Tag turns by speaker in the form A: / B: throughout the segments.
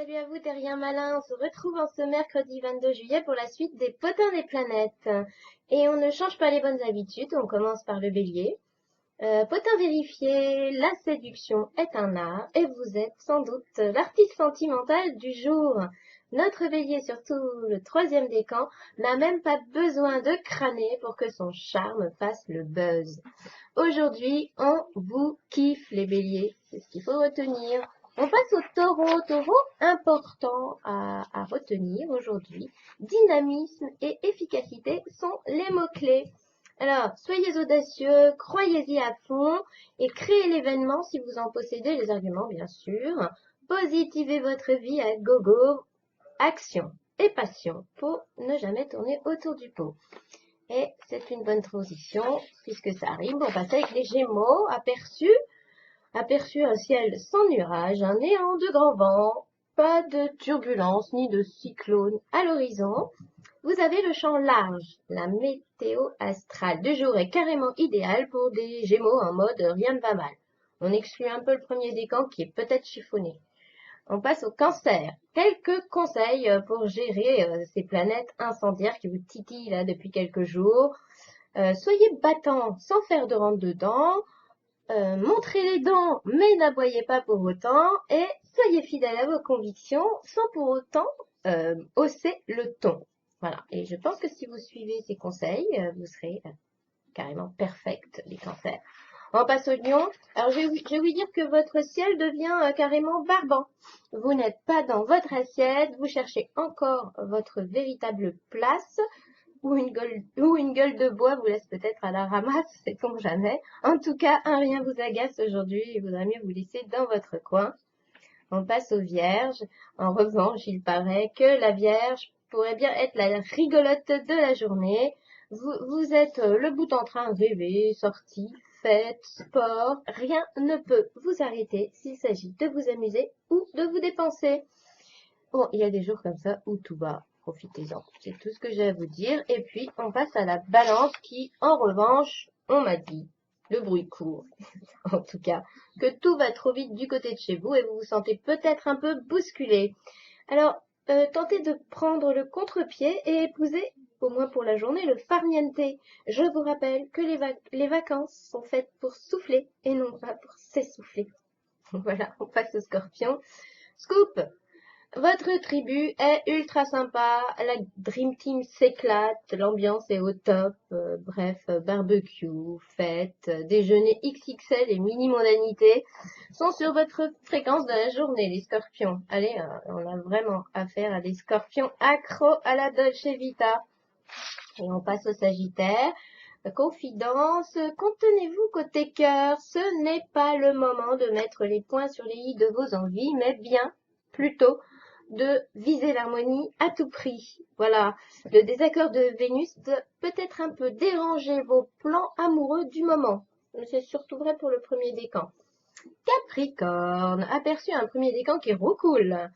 A: Salut à vous, terriens malins. On se retrouve en ce mercredi 22 juillet pour la suite des potins des planètes. Et on ne change pas les bonnes habitudes, on commence par le bélier. Potin vérifié, la séduction est un art et vous êtes sans doute l'artiste sentimental du jour. Notre bélier, surtout le troisième décan, n'a même pas besoin de crâner pour que son charme fasse le buzz. Aujourd'hui, on vous kiffe les béliers, c'est ce qu'il faut retenir. On passe au taureau. Taureau important à retenir aujourd'hui. Dynamisme et efficacité sont les mots-clés. Alors, soyez audacieux, croyez-y à fond et créez l'événement si vous en possédez les arguments, bien sûr. Positivez votre vie à gogo, action et passion pour ne jamais tourner autour du pot. Et c'est une bonne transition puisque ça arrive. On passe avec les Gémeaux. Aperçu un ciel sans nuages, un néant de grands vents, pas de turbulence ni de cyclone à l'horizon. Vous avez le champ large. La météo astrale du jour est carrément idéale pour des Gémeaux en mode rien ne va mal. On exclut un peu le premier décan qui est peut-être chiffonné. On passe au Cancer. Quelques conseils pour gérer ces planètes incendiaires qui vous titillent là depuis quelques jours. Soyez battant sans faire de rentre dedans. Montrez les dents, mais n'aboyez pas pour autant. Et soyez fidèle à vos convictions sans pour autant hausser le ton. Voilà. Et je pense que si vous suivez ces conseils, vous serez carrément perfect, les cancers. On passe au lion. Alors, je vais vous dire que votre ciel devient carrément barbant. Vous n'êtes pas dans votre assiette, vous cherchez encore votre véritable place, ou une gueule de bois vous laisse peut-être à la ramasse, sait-on jamais. En tout cas, un rien vous agace aujourd'hui, il vaudrait mieux vous laisser dans votre coin. On passe aux vierges. En revanche, il paraît que la vierge pourrait bien être la rigolote de la journée. Vous êtes le bout en train, rêver, sortie, fête, sport. Rien ne peut vous arrêter s'il s'agit de vous amuser ou de vous dépenser. Bon, il y a des jours comme ça où tout va. Profitez-en. C'est tout ce que j'ai à vous dire. Et puis, on passe à la balance qui, en revanche, on m'a dit, le bruit court, en tout cas, que tout va trop vite du côté de chez vous et vous vous sentez peut-être un peu bousculé. Alors, tentez de prendre le contre-pied et épouser, au moins pour la journée, le farniente. Je vous rappelle que les vacances sont faites pour souffler et non pas pour s'essouffler. Voilà, on passe au scorpion. Scoop! Votre tribu est ultra sympa, la Dream Team s'éclate, l'ambiance est au top, barbecue, fête, déjeuner XXL et mini-mondanité sont sur votre fréquence de la journée, les scorpions. Allez, on a vraiment affaire à des scorpions accros à la Dolce Vita. Et on passe au Sagittaire. Confidence, contenez-vous côté cœur, ce n'est pas le moment de mettre les points sur les i de vos envies, mais bien plutôt de viser l'harmonie à tout prix. Voilà, le désaccord de Vénus peut être un peu déranger vos plans amoureux du moment. Mais c'est surtout vrai pour le premier décan. Capricorne, aperçu un premier décan qui roucoule.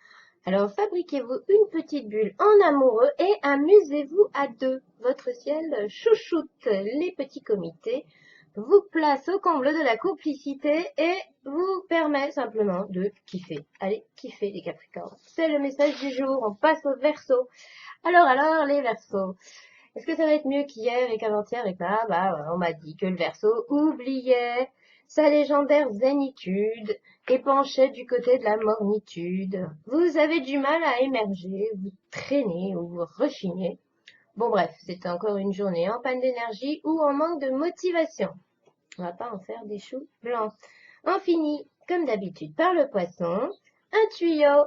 A: Alors fabriquez-vous une petite bulle en amoureux et amusez-vous à deux. Votre ciel chouchoute les petits comités, vous place au comble de la complicité et vous permet simplement de kiffer. Allez, kiffez les Capricornes. C'est le message du jour, on passe au Verseau. Alors, les Verseaux. Est-ce que ça va être mieux qu'hier et qu'avant-hier et que là, on m'a dit que le Verseau oubliait sa légendaire zénitude et penchait du côté de la mornitude. Vous avez du mal à émerger, vous traînez ou vous rechignez. Bon bref, c'était encore une journée en panne d'énergie ou en manque de motivation. On va pas en faire des choux blancs. On finit, comme d'habitude, par le poisson. Un tuyau.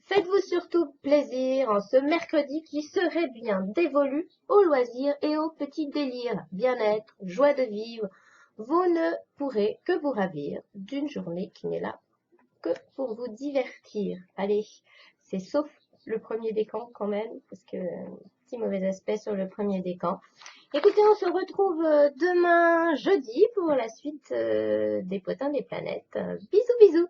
A: Faites-vous surtout plaisir en ce mercredi qui serait bien dévolu aux loisirs et aux petits délires. Bien-être, joie de vivre. Vous ne pourrez que vous ravir d'une journée qui n'est là que pour vous divertir. Allez, c'est sauf le premier décan quand même, parce que petit mauvais aspect sur le premier décan. Écoutez, on se retrouve demain jeudi pour la suite des potins des planètes. Bisous, bisous!